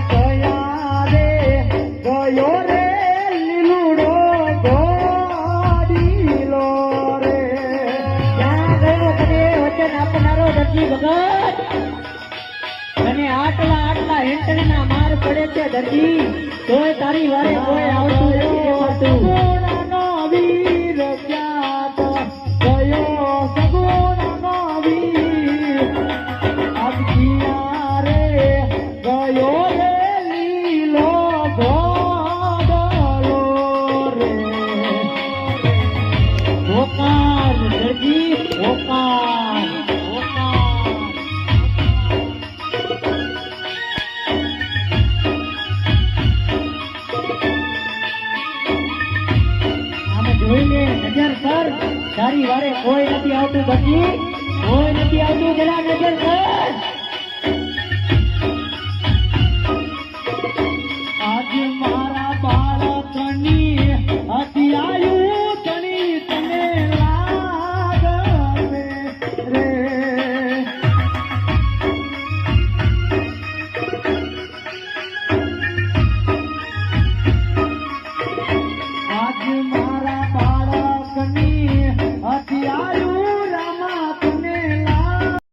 કયા રે ગયો રે લીલુડો ગોડીલો રે ક્યાં ગયો કદે વચન આપનારો દરજી ભગત અને આટલા હેન્ટના માર પડે છે દરજી તોય તારી વારે કોઈ આવતું નથી આવતું સગુણનો વીર ક્યાં ગયો સગુણનો વીર અબકિયા રે ગયો રે લીલો ગોડલો રે હોકાર દરજી હોકાર જોઈને નજર કર તારી વારે કોઈ નથી આવતું દરજી કોઈ નથી આવતું જરા નજર કર